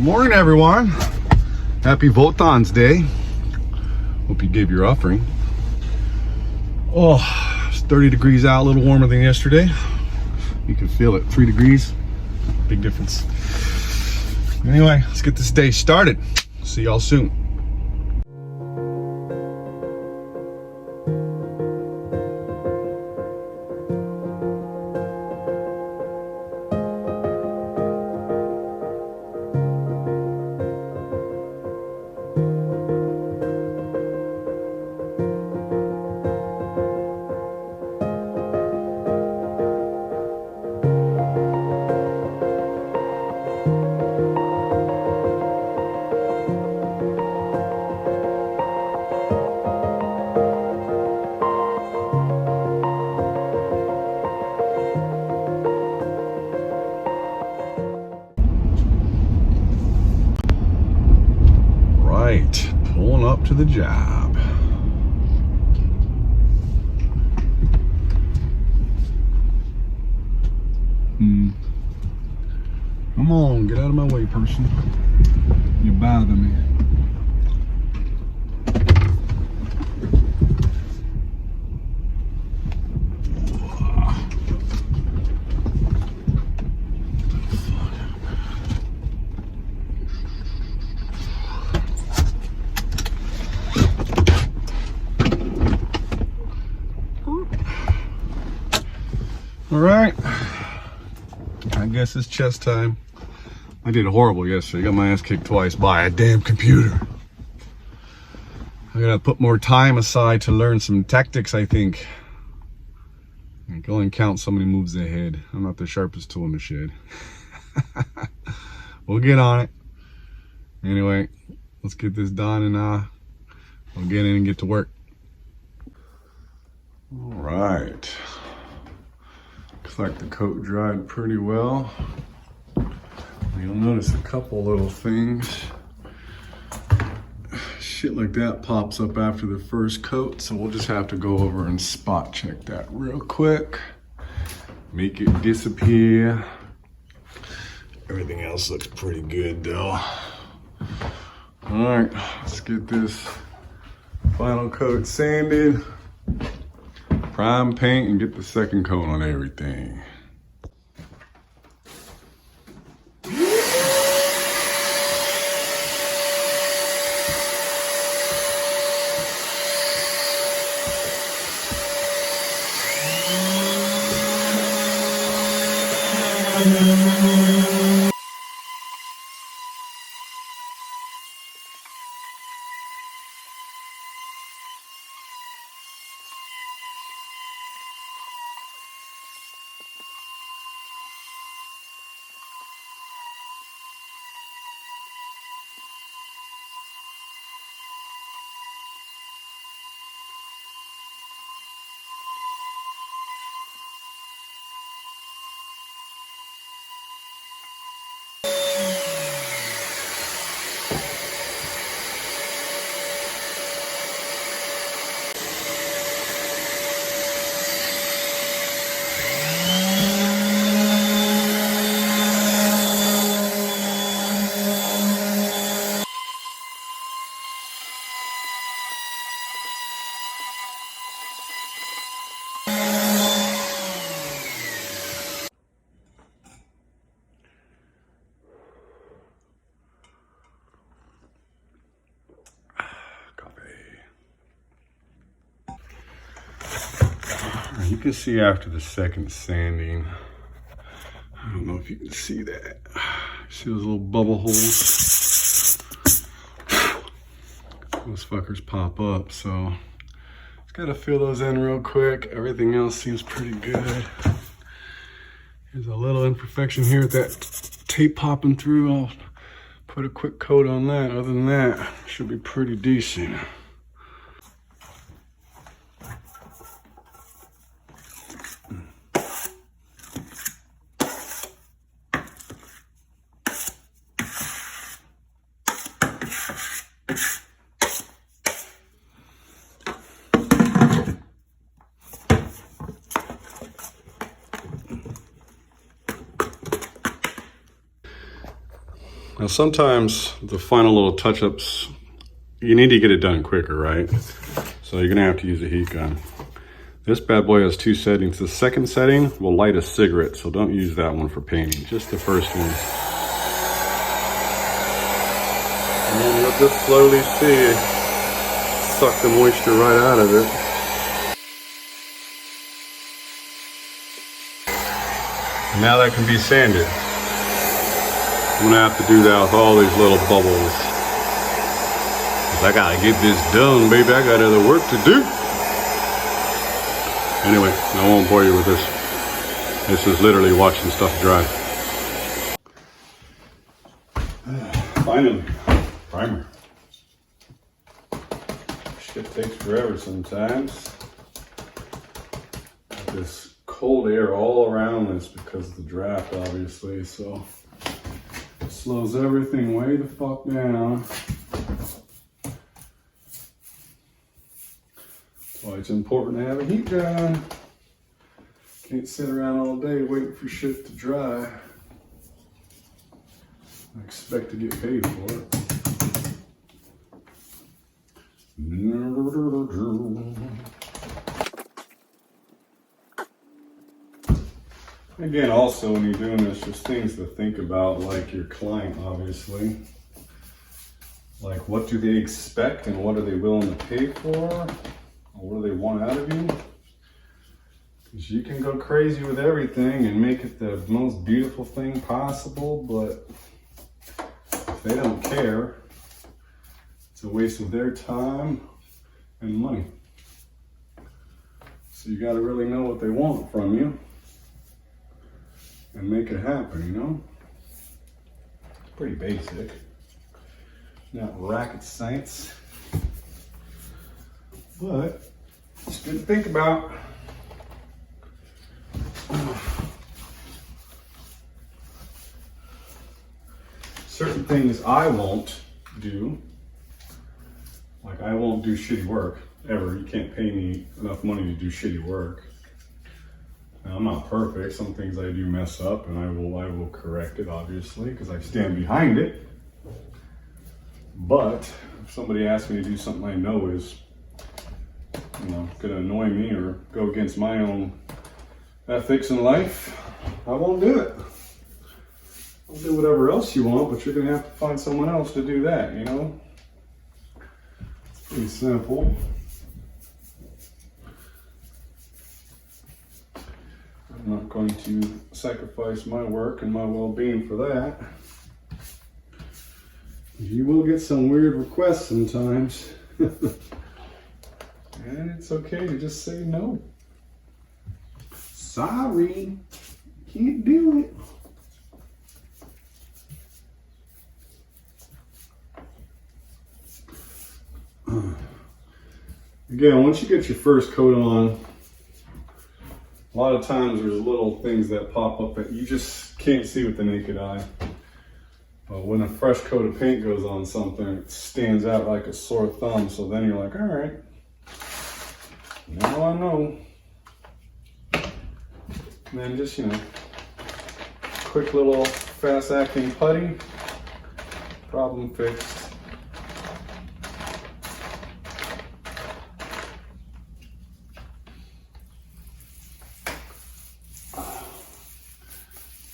Morning, everyone. Happy Votan's Day. Hope you gave your offering. Oh, it's 30 degrees out, a little warmer than yesterday. You can feel it, 3 degrees, big difference. Anyway, let's get this day started. See y'all soon. Right, pulling up to the job. Come on, get out of my way, person. You bother me. All right, I guess it's chess time. I did horrible yesterday. Got my ass kicked twice by a damn computer. I gotta put more time aside to learn some tactics, I think. I can only count so many moves ahead. I'm not the sharpest tool in the shed. We'll get on it. Anyway, let's get this done and we'll get in and get to work. All right. Looks like the coat dried pretty well. You'll notice a couple little things. Shit like that pops up after the first coat, so we'll just have to go over and spot check that real quick. Make it disappear. Everything else looks pretty good though. All right, let's get this final coat sanded, prime paint, and get the second coat on everything. You can see after the second sanding, I don't know if you can see that. See those little bubble holes? Those fuckers pop up, so just gotta fill those in real quick. Everything else seems pretty good. There's a little imperfection here with that tape popping through. I'll put a quick coat on that. Other than that, should be pretty decent. Now sometimes the final little touch-ups, you need to get it done quicker, right? So you're gonna have to use a heat gun. This bad boy has 2 settings. The second setting will light a cigarette, so don't use that one for painting, just the first one. And then you'll just slowly see it suck the moisture right out of it. And now that can be sanded. I'm gonna have to do that with all these little bubbles. I gotta get this done, baby. I got other work to do. Anyway, I won't bore you with this. This is literally watching stuff dry. Finally, primer. Shit takes forever sometimes. Got this cold air all around this because of the draft, obviously, so it slows everything way the fuck down. That's why it's important to have a heat gun. Can't sit around all day waiting for shit to dry. I expect to get paid for it. Again, also when you're doing this, just things to think about, like your client, obviously. Like, what do they expect and what are they willing to pay for? Or what do they want out of you? Because you can go crazy with everything and make it the most beautiful thing possible, but if they don't care, it's a waste of their time and money. So you got to really know what they want from you and make it happen, you know? It's pretty basic. Not rocket science, but it's good to think about. Certain things I won't do, like I won't do shitty work, ever. You can't pay me enough money to do shitty work. Now, I'm not perfect. Some things I do mess up, and I will correct it, obviously, because I stand behind it. But if somebody asks me to do something I know is, you know, gonna annoy me or go against my own ethics in life, I won't do it. I'll do whatever else you want, but you're gonna have to find someone else to do that, you know? It's pretty simple. I'm not going to sacrifice my work and my well-being for that. You will get some weird requests sometimes. And it's okay to just say no. Sorry, can't do it. Again, once you get your first coat on, a lot of times there's little things that pop up that you just can't see with the naked eye. But when a fresh coat of paint goes on something, it stands out like a sore thumb. So then you're like, all right, now I know. And then just, you know, quick little fast acting putty, problem fixed.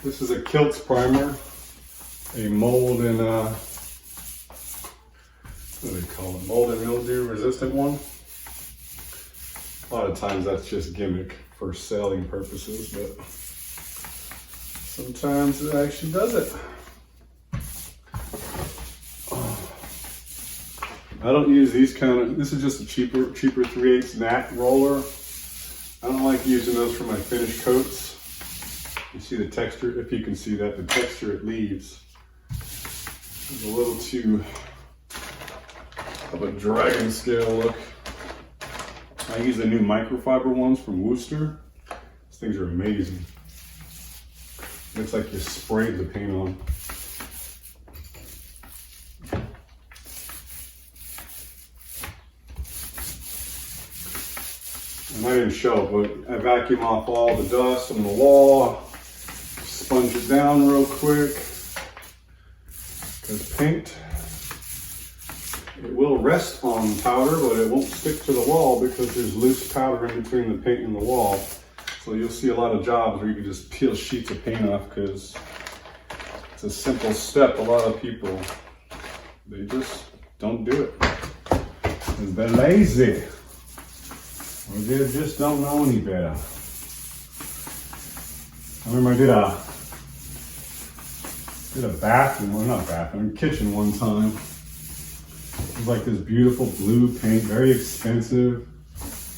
This is a Kilts primer, a mold and what do they call it? Mold and mildew resistant one. A lot of times that's just gimmick for selling purposes, but sometimes it actually does it. I don't use these this is just a cheaper 3/8 mat roller. I don't like using those for my finished coats. You see the texture, if you can see that, the texture it leaves is a little too of a dragon scale look. I use the new microfiber ones from Worcester. These things are amazing. Looks like you sprayed the paint on. And I didn't show, but I vacuum off all the dust on the wall. Sponge it down real quick. Because paint, it will rest on powder, but it won't stick to the wall because there's loose powder in between the paint and the wall. So you'll see a lot of jobs where you can just peel sheets of paint off because it's a simple step. A lot of people, they just don't do it. Because they're lazy. Or they just don't know any better. I remember I did a bathroom, well not bathroom, kitchen one time. It was like this beautiful blue paint, very expensive,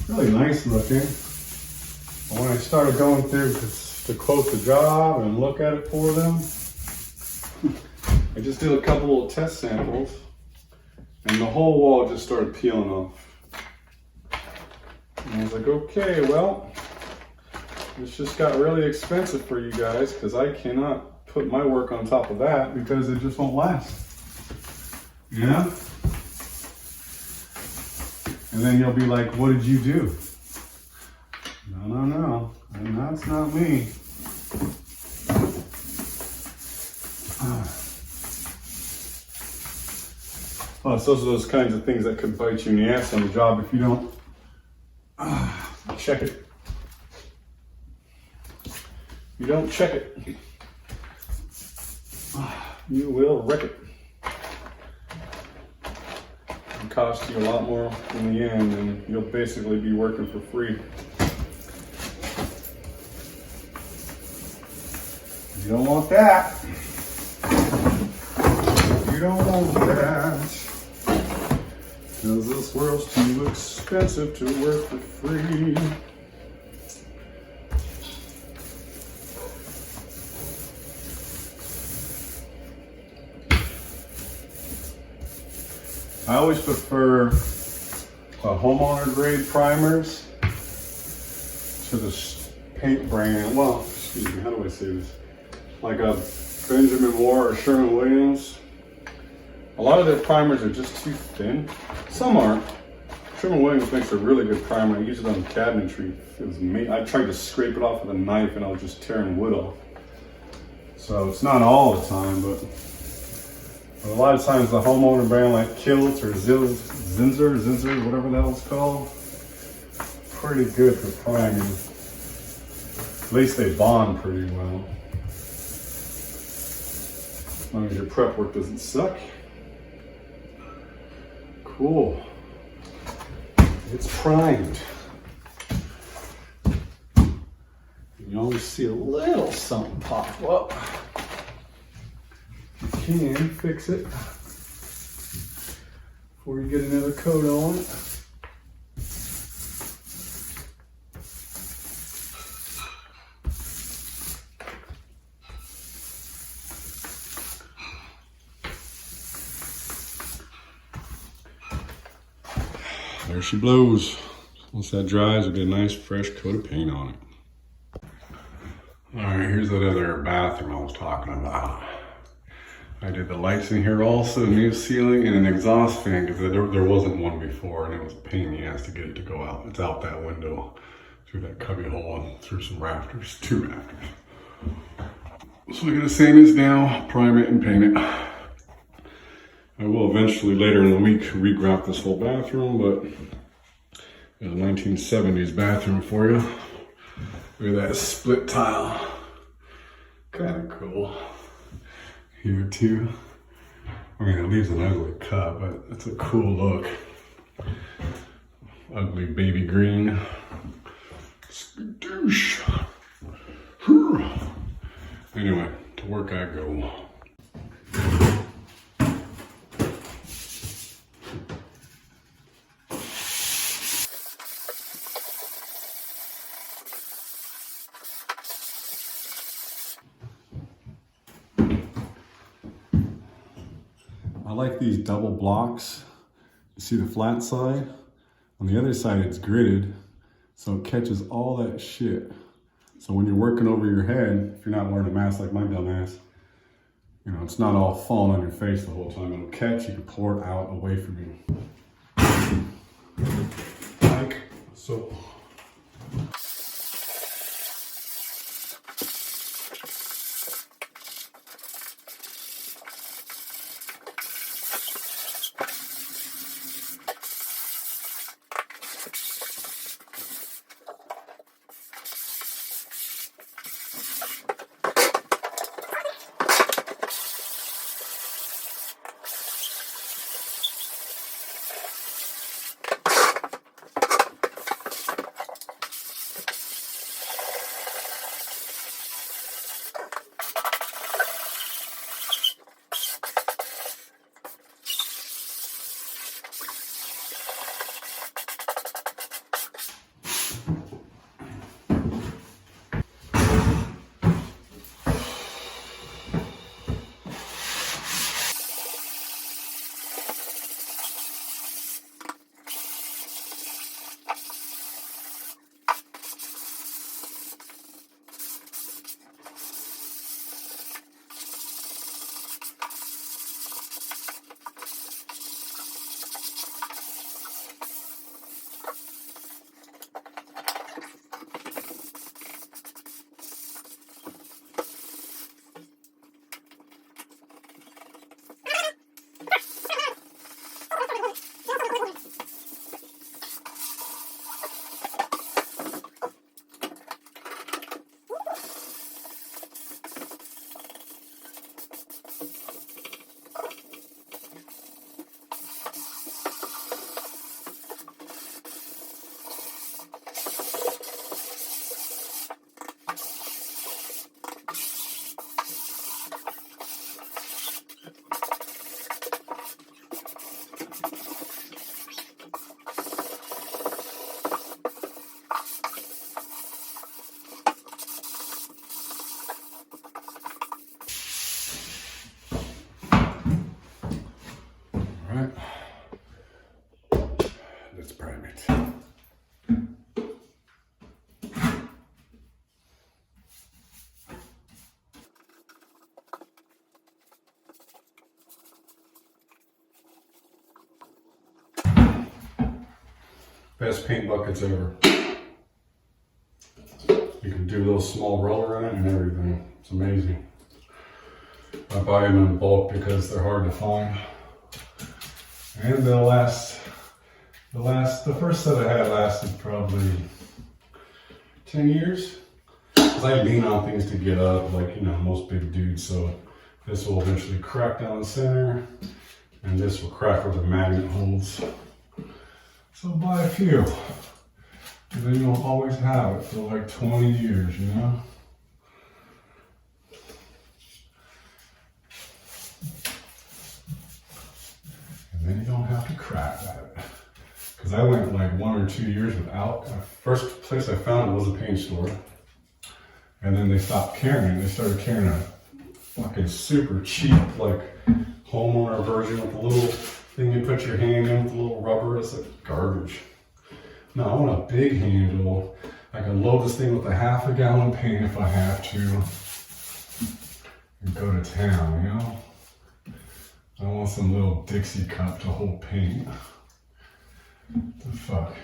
really nice looking. But when I started going through to quote the job and look at it for them, I just did a couple of test samples and the whole wall just started peeling off. And I was like, okay, well, this just got really expensive for you guys because I cannot put my work on top of that because it just won't last. Yeah? And then you'll be like, what did you do? No. And that's not me. Plus, those are those kinds of things that could bite you in the ass on the job if you don't check it. You don't check it, you will wreck it. It'll cost you a lot more in the end, and you'll basically be working for free. You don't want that. You don't want that. Because this world's too expensive to work for free. I always prefer homeowner grade primers to the paint brand. Well, excuse me, how do I say this? Like a Benjamin Moore or Sherwin-Williams. A lot of their primers are just too thin. Some aren't. Sherwin-Williams makes a really good primer. I use it on cabinetry. I tried to scrape it off with a knife and I was just tearing wood off. So it's not all the time, but a lot of times the homeowner brand like Kilt or Zinzer, whatever the hell it's called, pretty good for priming. At least they bond pretty well. As long as your prep work doesn't suck. Cool. It's primed. You always see a little something pop up. You can fix it before you get another coat on it. There she blows. Once that dries, we'll get a nice fresh coat of paint on it. All right, here's that other bathroom I was talking about. I did the lights in here also, new ceiling, and an exhaust fan because there wasn't one before, and it was a pain in the ass to get it to go out. It's out that window, through that cubby hole, and through some rafters, 2 rafters. So we're gonna sand this down, prime it, and paint it. I will eventually later in the week re-grout this whole bathroom, but there's a 1970s bathroom for you. Look at that split tile. Kind of cool. Here too. I mean, it leaves an ugly cut, but it's a cool look. Ugly baby green. Skadoosh. Anyway, to work I go. I like these double blocks. You see the flat side? On the other side it's gridded, so it catches all that shit. So when you're working over your head, if you're not wearing a mask like my dumb ass, you know, it's not all falling on your face the whole time. It'll catch, you can pour it out away from you. Like so. Alright, let's prime it. Best paint buckets ever. You can do a little small roller in it and everything. It's amazing. I buy them in bulk because they're hard to find. And they'll last, the first set I had lasted probably 10 years. Because I lean on things to get up, like, you know, most big dudes. So this will eventually crack down the center, and this will crack where the magnet holds. So buy a few, and then you'll always have it for like 20 years, you know? And then you don't have to crack at it. Because I went like 1 or 2 years without. The first place I found it was a paint store. And then they stopped carrying it. They started carrying a fucking super cheap, like, homeowner version with the little thing you put your hand in with the little rubber. It's like garbage. No, I want a big handle. I can load this thing with a half a gallon of paint if I have to. And go to town, you know? I want some little Dixie cup to hold paint. What the fuck?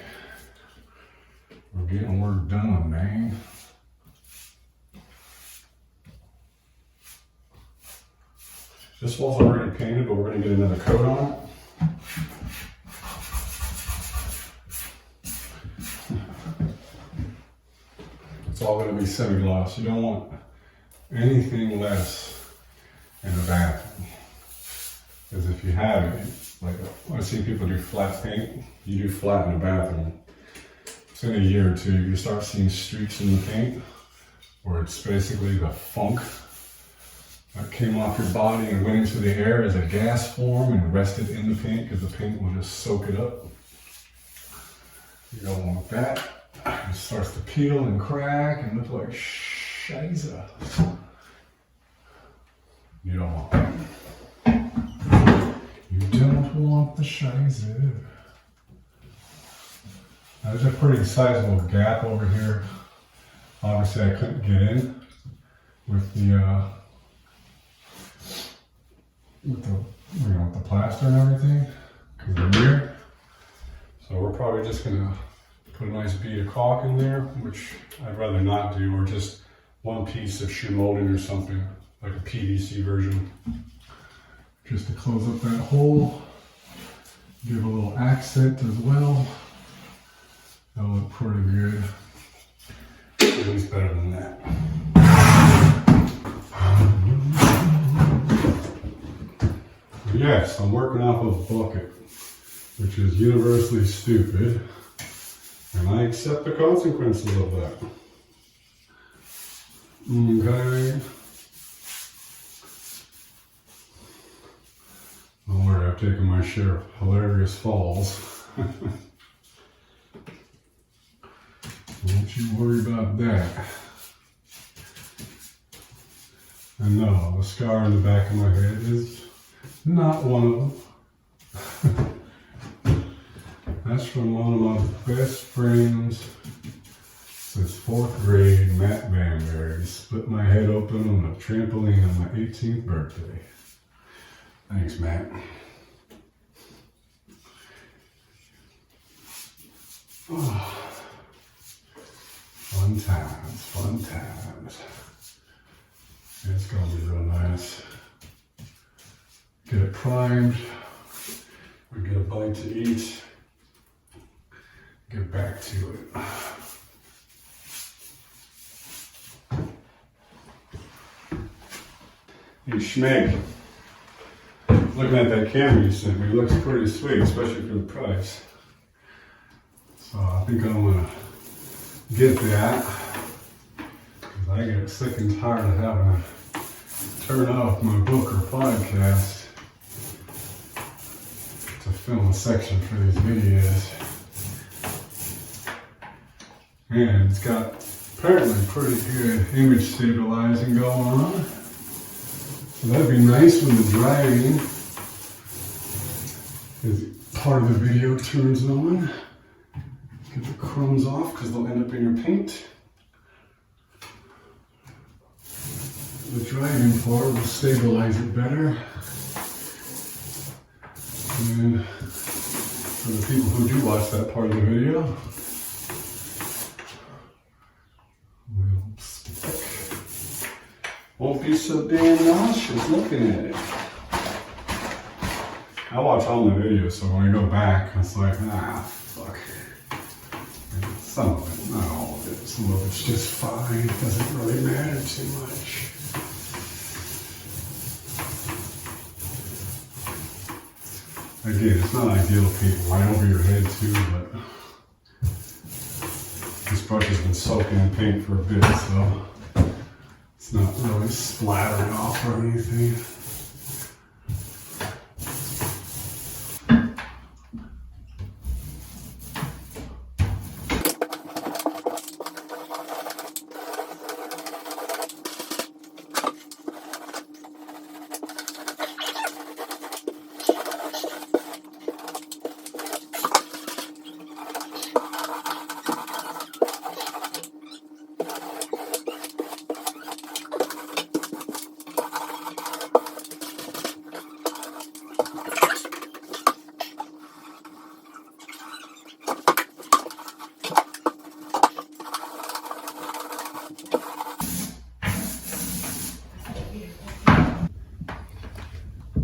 We're getting work done, man. This wall's already painted, but we're gonna get another coat on it. It's all gonna be semi-gloss. You don't want anything less in the bathroom. Because if you have it, like I see people do flat paint, you do flat in the bathroom. It's in a year or two, you start seeing streaks in the paint where it's basically the funk that came off your body and went into the air as a gas form and rested in the paint because the paint will just soak it up. You don't want that. It starts to peel and crack and look like shiza. You don't want that. You don't want the shiza. Now, there's a pretty sizable gap over here. Obviously I couldn't get in with the with the plaster and everything because of the mirror. So we're probably just gonna put a nice bead of caulk in there, which I'd rather not do, or just one piece of shoe molding or something, like a PVC version. Just to close up that hole, give a little accent as well. That'll look pretty good. At least better than that. Yes, I'm working off of a bucket, which is universally stupid, and I accept the consequences of that. Okay. Don't worry, I've taken my share of hilarious falls. Don't you worry about that. And no, the scar in the back of my head is not one of them. That's from one of my best friends since 4th grade, Matt Vanberry. He split my head open on a trampoline on my 18th birthday. Thanks, Matt. Oh. Fun times, fun times. It's gonna be real nice. Get it primed. We get a bite to eat. Get back to it. Hey Schmeg, looking at that camera you sent me, it looks pretty sweet, especially for the price. So I think I'm gonna get that, because I get sick and tired of having to turn off my book or podcast to film a section for these videos. And it's got apparently pretty good image stabilizing going on. So that'd be nice when the driving is part of the video turns on. Get the crumbs off because they'll end up in your paint. The driving part will stabilize it better. And for the people who do watch that part of the video, will stick. Won't be so damn nauseous looking at it. I watch all the videos, so when I go back, it's like, fuck. Some of it, not all of it. Some of it's just fine. It doesn't really matter too much. Again, it's not ideal to paint right over your head too, but this brush has been soaking in paint for a bit, so it's not really splattering off or anything.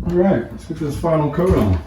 All right, let's get this final coat on.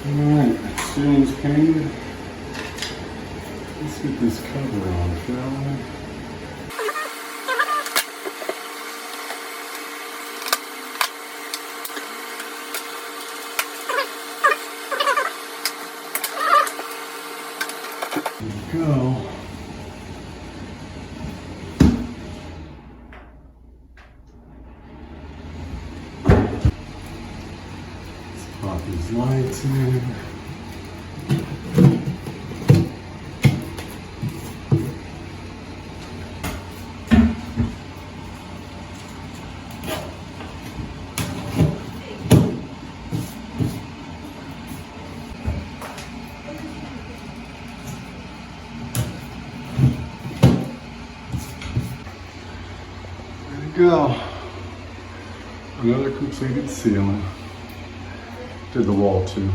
Alright, ceiling's painted. Let's get this cover on, shall we? There we go. Pop these lights in. Go. Another completed ceiling. Did the wall too.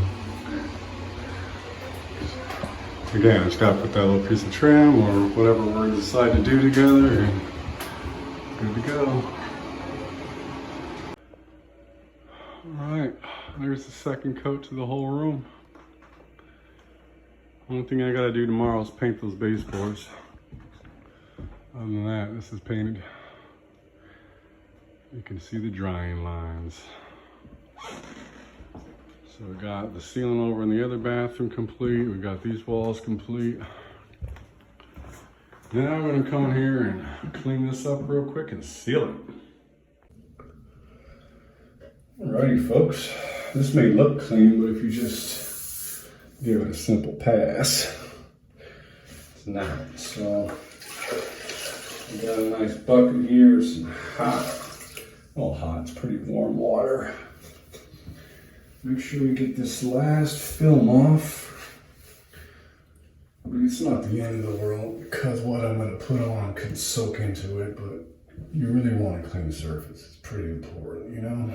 Again, just gotta put that little piece of trim or whatever we're gonna decide to do together and good to go. Alright, there's the second coat to the whole room. Only thing I gotta do tomorrow is paint those baseboards. Other than that, this is painted. You can see the drying lines. So we got the ceiling over in the other bathroom complete. We got these walls complete. Now I'm gonna come in here and clean this up real quick and seal it. Alrighty folks, this may look clean, but if you just give it a simple pass, it's not. So we got a nice bucket here, some hot, well, hot, it's pretty warm water. Make sure we get this last film off. But it's not the end of the world because what I'm going to put on can soak into it, but you really want a clean surface. It's pretty important, you know?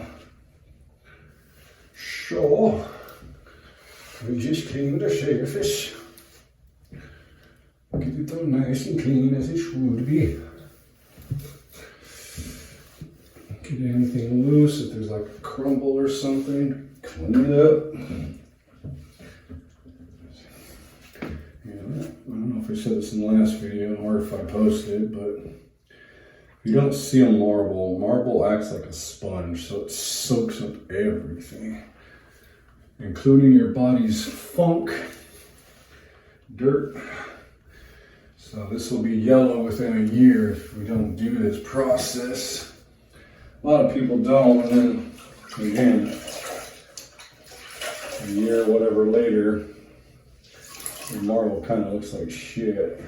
So, we just clean the surface. Get it all nice and clean as it should be. Get anything loose, if there's like a crumble or something, clean it up. Yeah, I don't know if I said this in the last video or if I posted it, but if you don't seal marble, marble acts like a sponge, so it soaks up everything, including your body's funk, dirt. So this will be yellow within a year if we don't do this process. A lot of people don't, and then again, a year or whatever later, your marble kind of looks like shit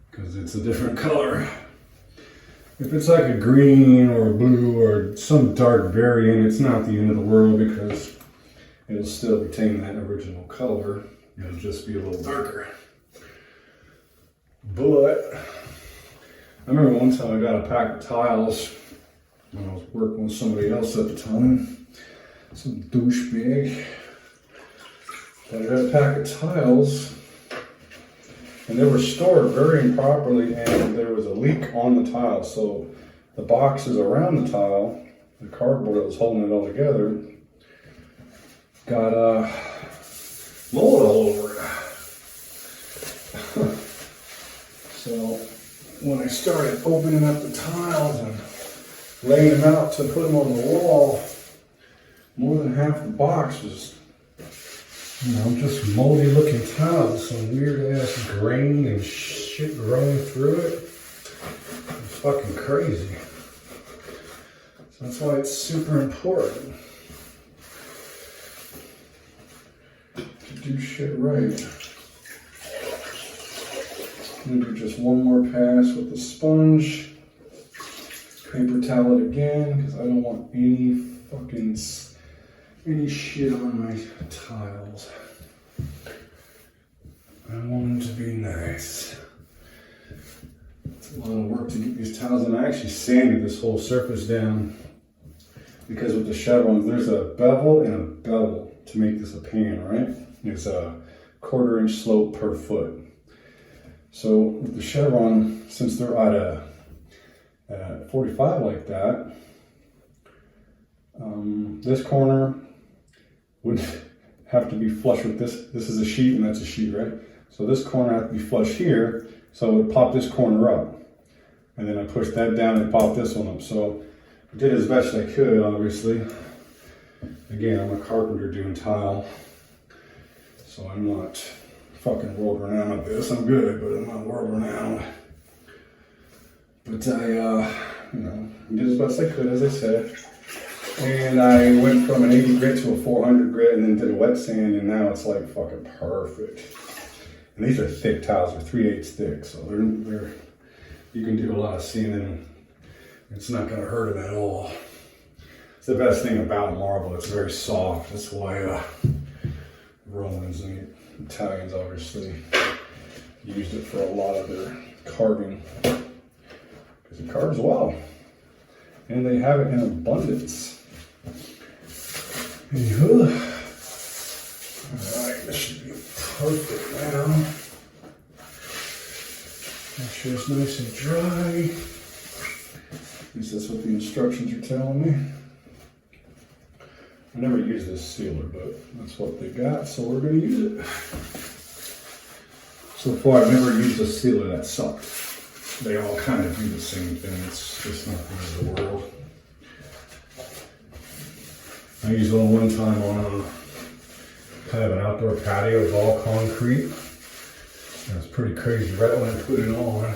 because it's a different color. If it's like a green or a blue or some dark variant, it's not the end of the world because it'll still retain that original color. It'll just be a little darker. But I remember one time I got a pack of tiles when I was working with somebody else at the time, some douchebag. I got a pack of tiles, and they were stored very improperly, and there was a leak on the tile. So the boxes around the tile, the cardboard that was holding it all together, got mold all over it. So when I started opening up the tiles and laying them out to put them on the wall, more than half the box was, you know, just moldy looking tiles, some weird ass grain and shit growing through it. It's fucking crazy. So that's why it's super important to do shit right. I'm gonna do just one more pass with the sponge. Paper towel it again, because I don't want any shit on my tiles. I want them to be nice. It's a lot of work to get these tiles, and I actually sanded this whole surface down because with the chevrons, there's a bevel and a bevel to make this a pan, right? It's a 1/4 inch slope per foot. So with the chevron, since they're at 45 like that, this corner would have to be flush with this. This is a sheet and that's a sheet, right? So this corner has to be flush here, so it would pop this corner up. And then I pushed that down and popped this one up. So I did as best I could, obviously. Again, I'm a carpenter doing tile, so I'm not fucking world renowned at this. I'm good, but I'm not world renowned. But I, you know, did as best I could, as I said. And I went from an 80 grit to a 400 grit and then did a wet sand, and now it's like fucking perfect. And these are thick tiles, they're 3/8 thick, so they're you can do a lot of sanding. It's not gonna hurt them at all. It's the best thing about marble, it's very soft. That's why Romans and the Italians obviously used it for a lot of their carving, because it carves well. And they have it in abundance. Anywho, alright, this should be perfect now. Make sure it's nice and dry. At least that's what the instructions are telling me. I never use this sealer, but that's what they got, so we're going to use it. So far, I've never used a sealer that sucked. They all kind of do the same thing. It's just not the end of the world. I used one time on kind of an outdoor patio. It was all concrete. And it was pretty crazy. Right when I put it on,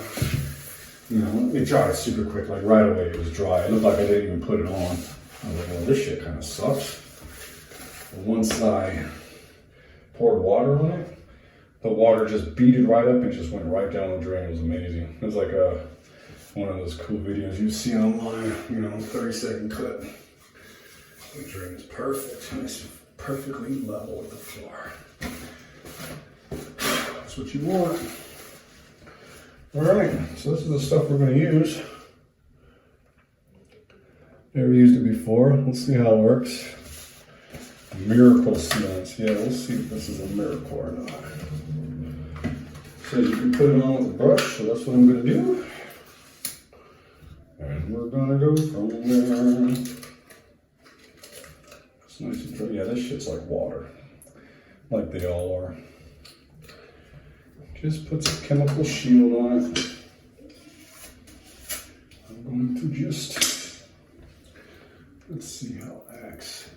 you know, it dried super quick. Like right away, it was dry. It looked like I didn't even put it on. I was like, well, this shit kind of sucks. But once I poured water on it, the water just beaded right up and just went right down the drain. It was amazing. It was like one of those cool videos you see online, you know, 30-second clip. The drain is perfect. It's perfectly level with the floor. That's what you want. All right, so this is the stuff we're going to use. Never used it before. Let's see how it works. Miracle sealants. Yeah, we'll see if this is a miracle or not. So you can put it on with a brush, so that's what I'm going to do. And we're going to go from there. It's nice and dry. Yeah, this shit's like water. Like they all are. Just put some chemical shield on it. I'm going to just, let's see how it acts.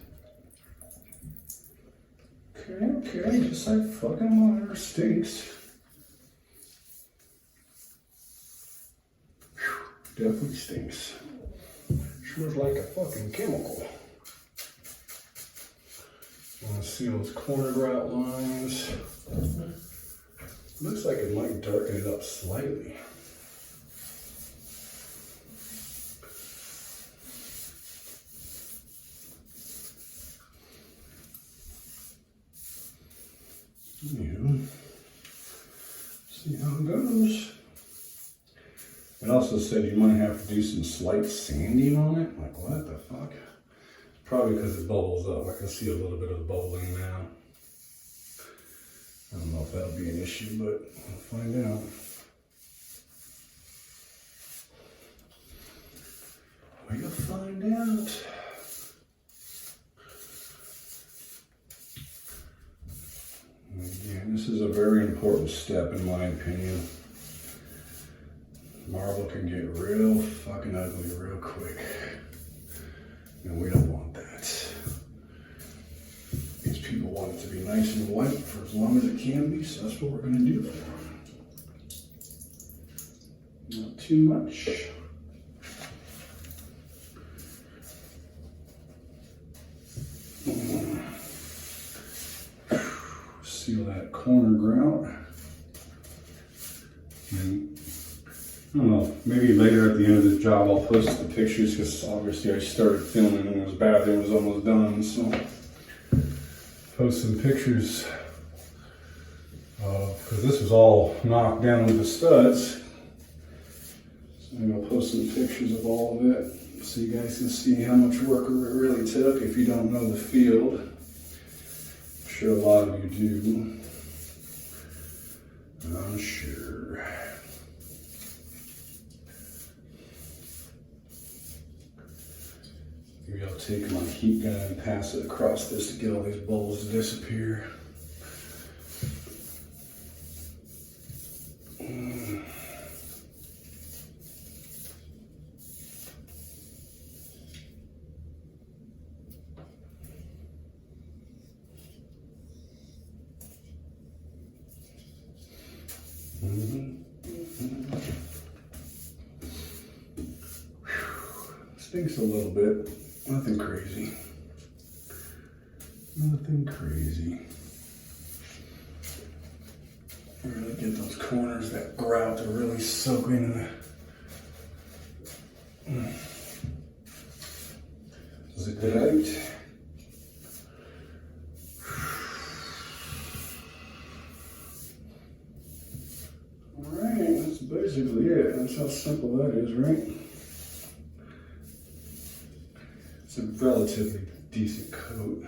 Okay, just like fucking water stinks. Whew, definitely stinks. Smells like a fucking chemical. Want to see those corner grout lines. Looks like it might darken it up slightly. Anywho, see how it goes. It also said you might have to do some slight sanding on it. Like, what the fuck? Probably because it bubbles up. I can see a little bit of the bubbling now. I don't know if that'll be an issue, but we'll find out. We'll find out. Again, this is a very important step in my opinion. Marble can get real fucking ugly real quick. And we don't want that. These people want it to be nice and white for as long as it can be, so that's what we're going to do for them. Not too much. Seal that corner grout. And I don't know, maybe later at the end of this job I'll post the pictures, because obviously I started filming and it was bad, it was almost done, so post some pictures because this was all knocked down with the studs. So maybe I'll post some pictures of all of it so you guys can see how much work it really took if you don't know the field. I'm sure a lot of you do. I'm sure. Maybe I'll take my heat gun and pass it across this to get all these bubbles to disappear. Stinks a little bit. Nothing crazy. Nothing crazy. Really get those corners, that grout to really soak in. Zip it out. Alright, that's basically it. That's how simple that is, right? It's a relatively decent coat.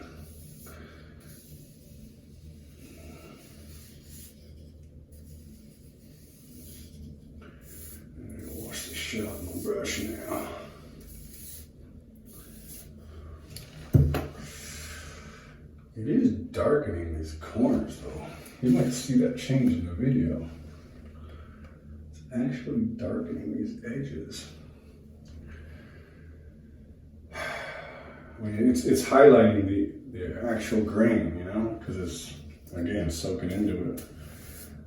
I'm gonna wash the shit out of my brush now. It is darkening these corners though. You might see that change in the video. It's actually darkening these edges. I mean, it's highlighting the actual grain, you know, because it's, again, soaking into it.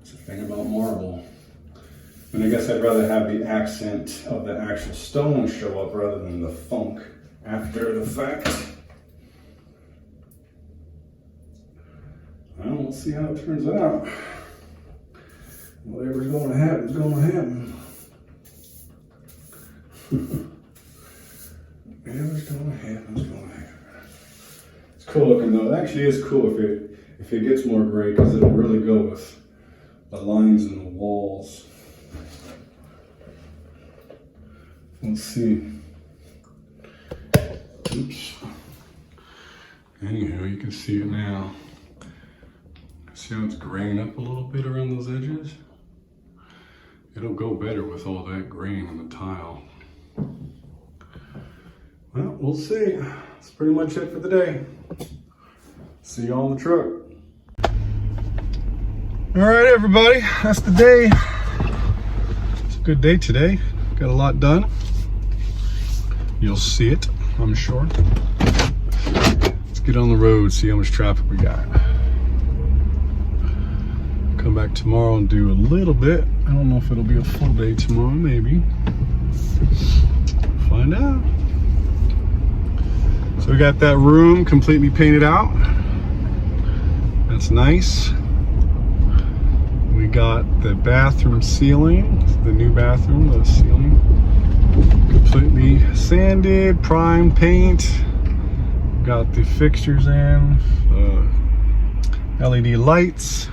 It's a thing about marble. And I guess I'd rather have the accent of the actual stone show up rather than the funk after the fact. Well, we'll see how it turns out. Whatever's going to happen is going to happen. Whatever's going to happen is going to happen. It's cool looking though. It actually is cool if it gets more gray because it'll really go with the lines in the walls. Let's see. Oops. Anyhow, you can see it now. See how it's graying up a little bit around those edges? It'll go better with all that grain on the tile. Well, we'll see. That's pretty much it for the day. See you on the truck. All right, everybody, that's the day. It's a good day today. Got a lot done. You'll see it, I'm sure. Let's get on the road, see how much traffic we got. Come back tomorrow and do a little bit. I don't know if it'll be a full day tomorrow, maybe. Find out. So we got that room completely painted out. That's nice. We got the bathroom ceiling, the new bathroom, the ceiling, completely sanded, primed paint. Got the fixtures in, LED lights.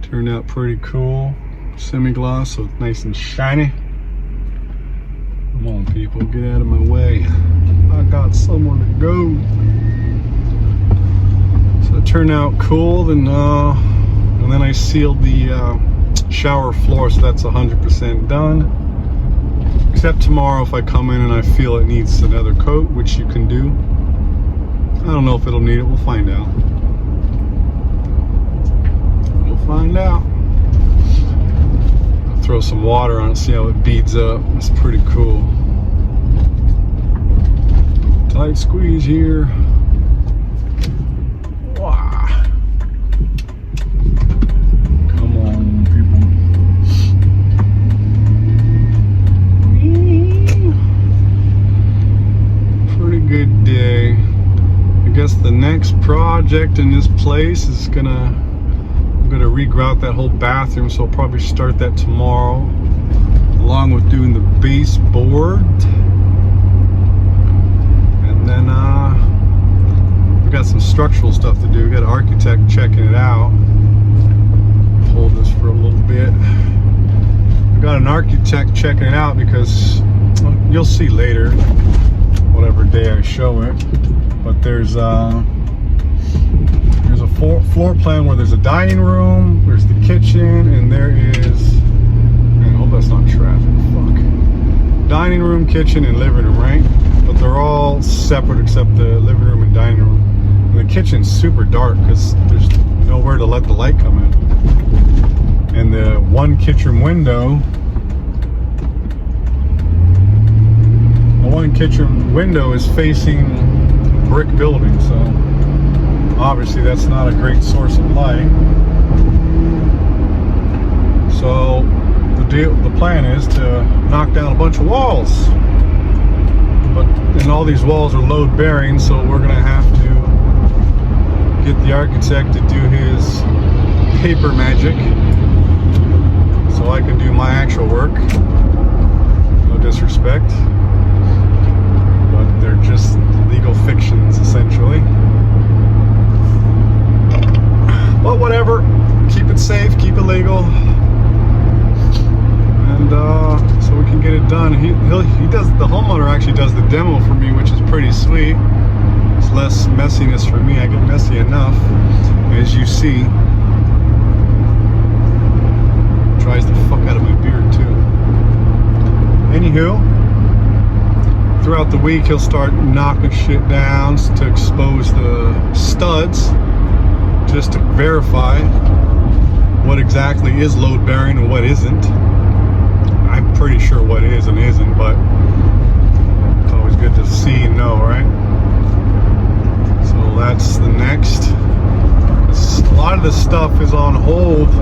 Turned out pretty cool. Semi-gloss, so it's nice and shiny. Come on, people, get out of my way. I got somewhere to go. So it turned out cool. And then I sealed the shower floor, so that's 100% done. Except tomorrow, if I come in and I feel it needs another coat, which you can do. I don't know if it'll need it. We'll find out. Find out. I'll throw some water on it, see how it beads up. It's pretty cool. Tight squeeze here. Wow. Come on, people. Pretty good day. I guess the next project in this place is gonna regrout that whole bathroom, so I'll probably start that tomorrow, along with doing the baseboard. And then we got some structural stuff to do. We got an architect checking it out. Hold this for a little bit. We got an architect checking it out because you'll see later, whatever day I show it. But there's a floor plan where there's a dining room, there's the kitchen, and there is, I hope that's not traffic, fuck. Dining room, kitchen, and living room, right? But they're all separate except the living room and dining room. And the kitchen's super dark because there's nowhere to let the light come in. And the one kitchen window, is facing brick building, so obviously that's not a great source of light. So the plan is to knock down a bunch of walls. But and all these walls are load bearing, so we're gonna have to get the architect to do his paper magic so I can do my actual work. No disrespect, but they're just legal fictions essentially. But whatever, keep it safe, keep it legal, and so we can get it done. He does, the homeowner actually does the demo for me, which is pretty sweet. It's less messiness for me. I get messy enough, as you see. Tries the fuck out of my beard too. Anywho, throughout the week he'll start knocking shit down to expose the studs, just to verify what exactly is load bearing and what isn't. I'm pretty sure what is and isn't, but it's always good to see and know, right? So that's the next. A lot of this stuff is on hold,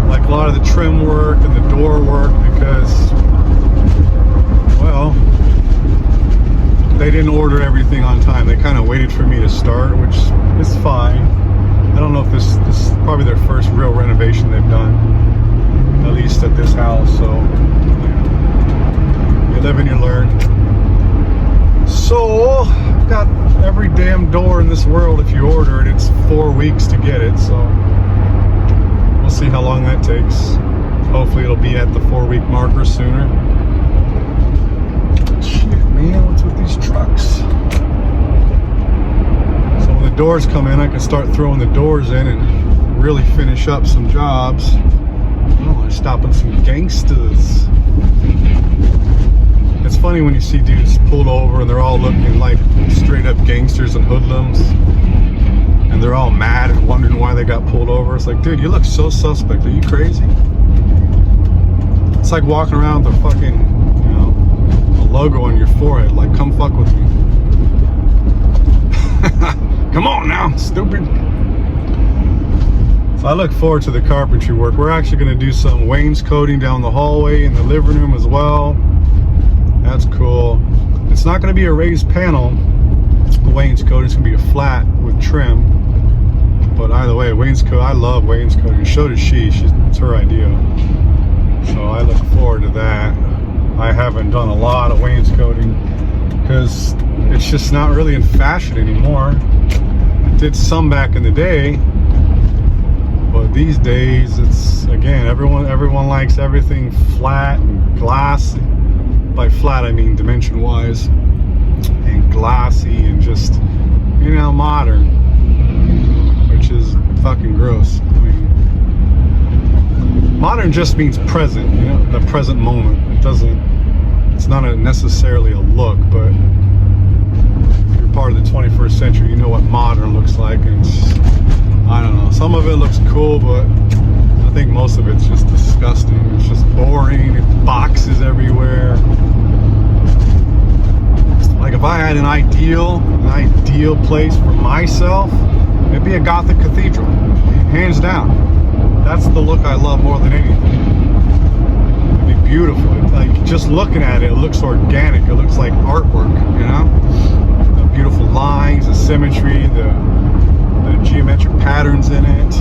like a lot of the trim work and the door work, because, well, they didn't order everything on time. They kind of waited for me to start, which is fine. I don't know if this is probably their first real renovation they've done, at least at this house. So yeah, you live and you learn. So got every damn door in this world. If you order it, it's 4 weeks to get it. So we'll see how long that takes. Hopefully it'll be at the 4-week marker sooner. Shit, man, what's with these trucks? Doors come in, I can start throwing the doors in and really finish up some jobs. Oh, they're stopping some gangsters. It's funny when you see dudes pulled over and they're all looking like straight up gangsters and hoodlums, and they're all mad and wondering why they got pulled over. It's like, dude, you look so suspect. Are you crazy? It's like walking around with a fucking, you know, a logo on your forehead, like, come fuck with me. Come on now, stupid. So I look forward to the carpentry work. We're actually going to do some wainscoting down the hallway in the living room as well. That's cool. It's not going to be a raised panel, the wainscoting. It's going to be a flat with trim. But either way, wainscot, I love wainscoting. So does she. It's her idea. So I look forward to that. I haven't done a lot of wainscoting because it's just not really in fashion anymore. I did some back in the day, but these days it's, again, everyone likes everything flat and glassy. By flat I mean dimension wise, and glassy and just, you know, modern, which is fucking gross. I mean, modern just means present, you know, the present moment. It's not necessarily a look, but if you're part of the 21st century, you know what modern looks like. And it's, I don't know, some of it looks cool, but I think most of it's just disgusting. It's just boring. It's boxes everywhere. Like if I had an ideal place for myself, it'd be a Gothic cathedral, hands down. That's the look I love more than anything. It'd be beautiful. Like just looking at it, it looks organic. It looks like artwork, you know? The beautiful lines, the symmetry, the geometric patterns in it.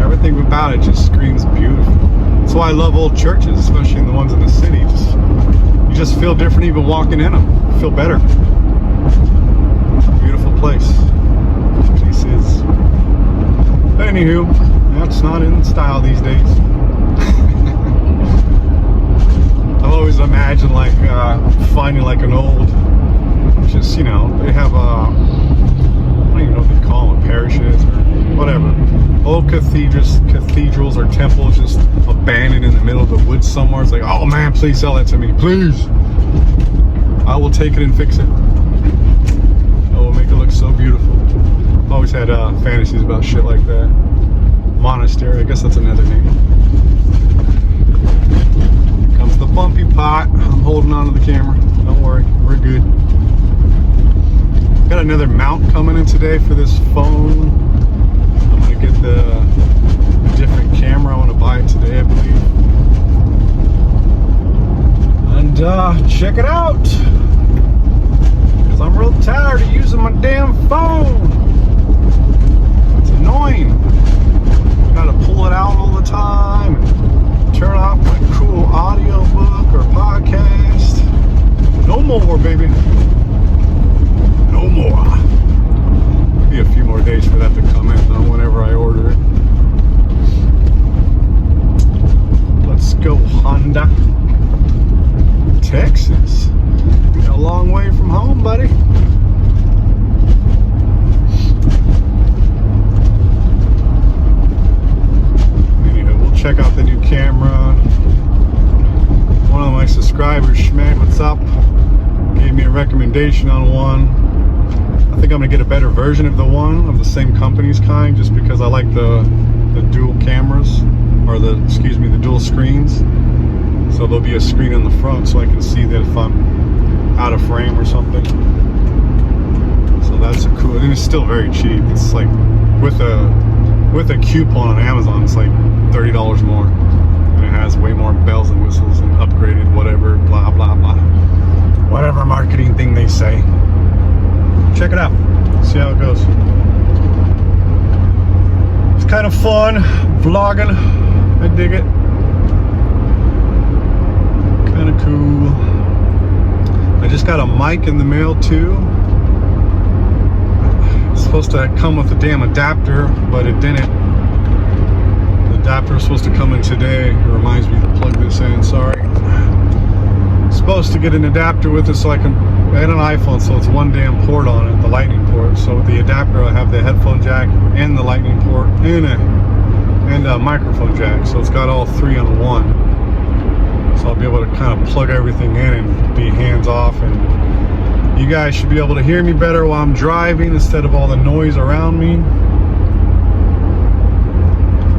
Everything about it just screams beautiful. That's why I love old churches, especially the ones in the city. You just feel different even walking in them. You feel better. It's a beautiful place. This is. Anywho, that's not in style these days. I've always imagined like finding like an old, just, you know, they have I don't even know what they call them, parishes or whatever. Old cathedrals or temples just abandoned in the middle of the woods somewhere. It's like, oh man, please sell that to me, please. I will take it and fix it. I will make it look so beautiful. I've always had fantasies about shit like that. Monastery, I guess that's another name. Here comes the bumpy pot. I'm holding on to the camera. Don't worry, we're good. Got another mount coming in today for this phone. I'm gonna get the different camera. I want to buy it today, I believe. And check it out, because I'm real tired of using my damn phone. It's annoying. Gotta pull it out all the time and turn off my cool audio book or podcast. No more, baby. No more. Be a few more days for that to come in though, whenever I order it. Let's go, Honda. Texas. You're a long way from home, buddy. Anyway, we'll check out the new camera. One of my subscribers, Schmeg, what's up? Gave me a recommendation on one. I think I'm gonna get a better version of the same company's kind, just because I like the dual cameras, or the dual screens. So there'll be a screen in the front so I can see that if I'm out of frame or something. So that's a cool, and it's still very cheap. It's like with a coupon on Amazon, it's like $30 more. And it has way more bells and whistles and upgraded whatever, blah blah blah. Whatever marketing thing they say. Check it out. See how it goes. It's kind of fun vlogging. I dig it. Kind of cool. I just got a mic in the mail too. It's supposed to come with a damn adapter, but it didn't. The adapter was supposed to come in today. It reminds me to plug this in, sorry. Supposed to get an adapter with it so I can, I had an iPhone, so it's one damn port on it, the lightning port. So with the adapter I have the headphone jack and the lightning port and a microphone jack, so it's got all three on one. So I'll be able to kind of plug everything in and be hands off, and you guys should be able to hear me better while I'm driving instead of all the noise around me.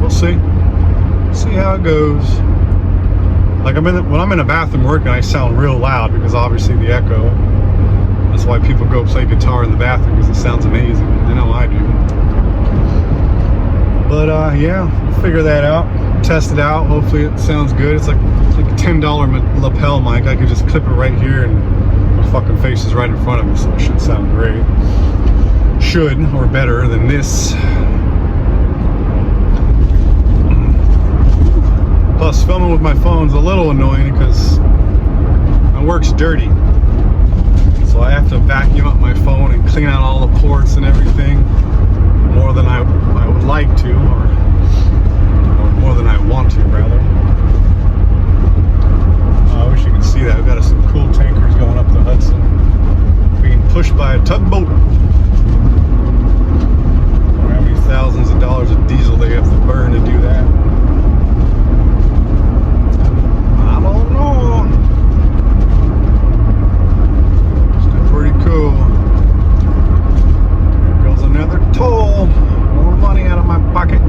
We'll see how it goes. Like when I'm in a bathroom working, I sound real loud because obviously the echo. That's why people go play guitar in the bathroom, because it sounds amazing. I know I do. But yeah, we'll figure that out. Test it out. Hopefully it sounds good. It's like a $10 lapel mic. I could just clip it right here and my fucking face is right in front of me, so it should sound great. Should, or better than this. Plus, filming with my phone's a little annoying because my work's dirty. So I have to vacuum up my phone and clean out all the ports and everything more than I would like to, or more than I want to, rather. I wish you could see that. We've got some cool tankers going up the Hudson, being pushed by a tugboat. I wonder how many thousands of dollars of diesel they have to burn to do that. I don't know. Still pretty cool. Here goes another toll. More money out of my pocket.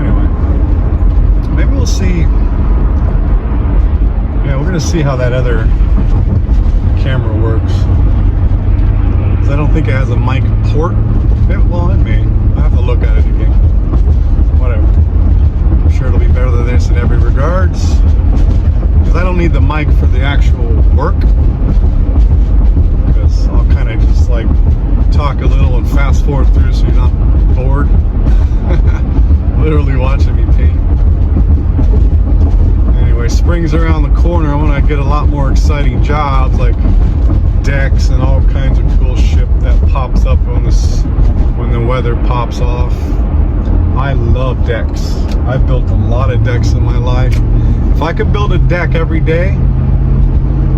Anyway, maybe we'll see. Yeah, we're gonna see how that other camera works. 'Cause I don't think it has a mic port. Well, it may. I have to look at it again. Whatever. I'm sure it'll be better than this in every regards. Because I don't need the mic for the actual work. Because I'll kind of just like talk a little and fast forward through so you're not bored. Literally watching me paint. Anyway, spring's around the corner. I want to get a lot more exciting jobs like decks and all kinds of cool shit that pops up when the weather pops off. I love decks. I've built a lot of decks in my life. If I could build a deck every day,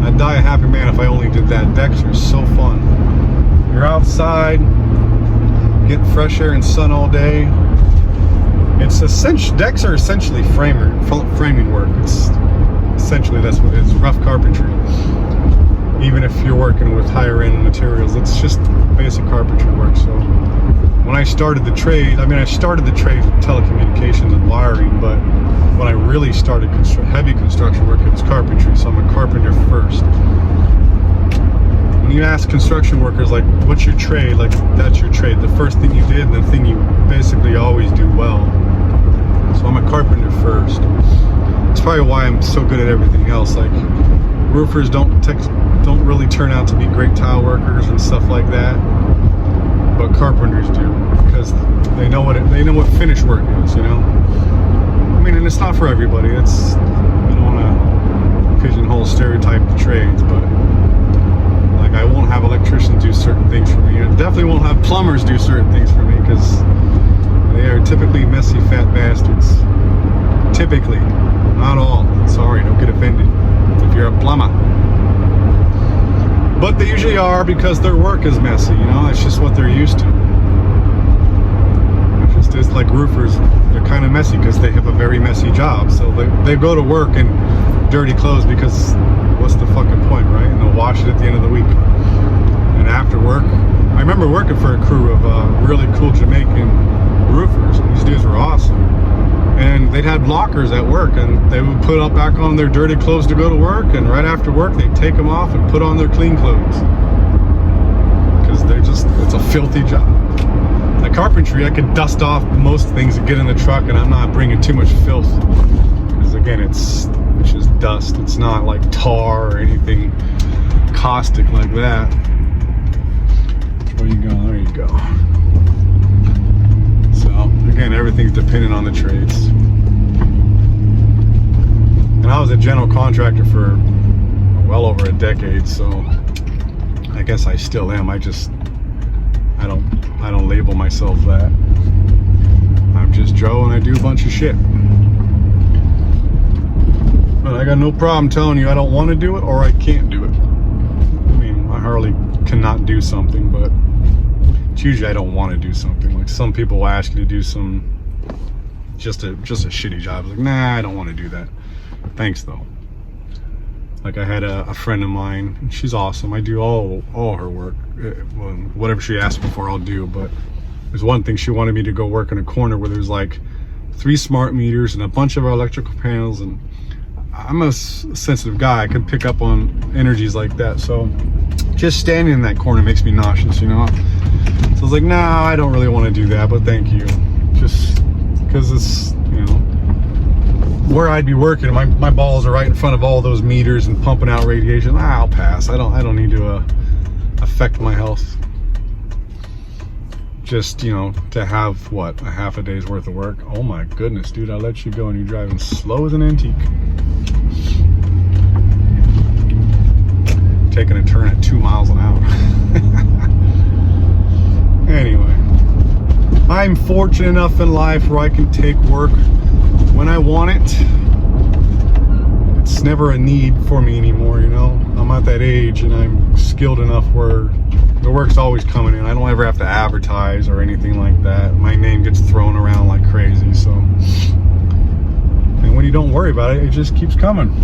I'd die a happy man if I only did that. Decks are so fun. You're outside, getting fresh air and sun all day. Decks are essentially framing work. It's essentially, that's what it is, rough carpentry. Even if you're working with higher end materials, it's just basic carpentry work. So when I started the trade, I started the trade with telecommunications and wiring, but when I really started heavy construction work, it was carpentry. So I'm a carpenter first. When you ask construction workers, like, what's your trade? Like, that's your trade. The first thing you did and the thing you basically always do well. So I'm a carpenter first. It's probably why I'm so good at everything else. Like, roofers don't really turn out to be great tile workers and stuff like that, but carpenters do, because they know what finish work is, you know. I mean, and it's not for everybody. It's, I don't want to pigeonhole stereotype the trades, but like, I won't have electricians do certain things for me. I definitely won't have plumbers do certain things for me, because they are typically messy fat bastards. Typically, not all. Sorry, don't get offended if you're a plumber. But they usually are, because their work is messy, you know. It's just what they're used to. It's like roofers, they're kind of messy because they have a very messy job. So they go to work in dirty clothes, because what's the fucking point, right? And they'll wash it at the end of the week. And after work, I remember working for a crew of really cool Jamaican roofers. These dudes were awesome. And they'd have lockers at work, and they would put up back on their dirty clothes to go to work, and right after work they'd take them off and put on their clean clothes, because it's a filthy job. Like carpentry, I could dust off most things and get in the truck, and I'm not bringing too much filth, because again, it's just dust. It's not like tar or anything caustic like that. Where you go? There you go. Again, everything's dependent on the trades. And I was a general contractor for well over a decade, so I guess I still am. I don't label myself that. I'm just Joe, and I do a bunch of shit. But I got no problem telling you I don't want to do it or I can't do it. I mean, I hardly cannot do something, but it's usually I don't want to do something. Like, some people will ask you to do some just a shitty job. Like, nah, I don't want to do that. Thanks though. Like, I had a friend of mine, and she's awesome. I do all her work. Well, whatever she asked me for, I'll do. But there's one thing, she wanted me to go work in a corner where there's like 3 smart meters and a bunch of electrical panels, and I'm a sensitive guy. I can pick up on energies like that. So just standing in that corner makes me nauseous, you know. So I was like, nah, I don't really want to do that, but thank you. Just because it's, you know, where I'd be working, my balls are right in front of all those meters and pumping out radiation. I'll pass. I don't need to affect my health. Just, you know, to have what, a half a day's worth of work. Oh my goodness, dude, I let you go and you're driving slow as an antique. Taking a turn at 2 miles an hour. Anyway, I'm fortunate enough in life where I can take work when I want it. It's never a need for me anymore, you know. I'm at that age and I'm skilled enough where the work's always coming in. I don't ever have to advertise or anything like that. My name gets thrown around like crazy, so. And when you don't worry about it, it just keeps coming.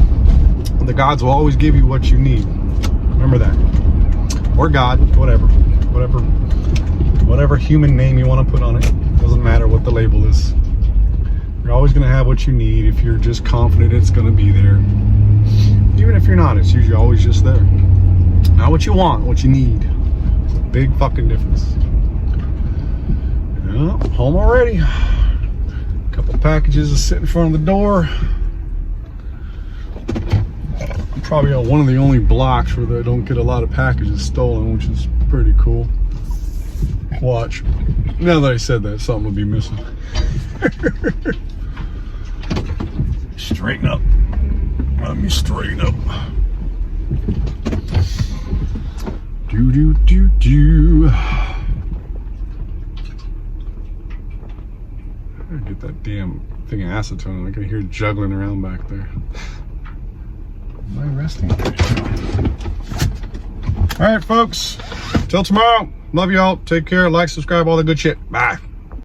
The gods will always give you what you need. Remember that. Or God, whatever human name you want to put on it. Doesn't matter what the label is. You're always going to have what you need if you're just confident it's going to be there. Even if you're not, it's usually always just there. Not what you want, what you need. It's a big fucking difference. Yeah, home already. A couple packages are sitting in front of the door. I'm probably on one of the only blocks where they don't get a lot of packages stolen, which is pretty cool. Watch. Now that I said that, something will be missing. Straighten up. Let me straighten up. Do. I get that damn thing of acetone. I can hear it juggling around back there. Am I resting? All right, folks. Till tomorrow. Love y'all. Take care. Like, subscribe, all the good shit. Bye.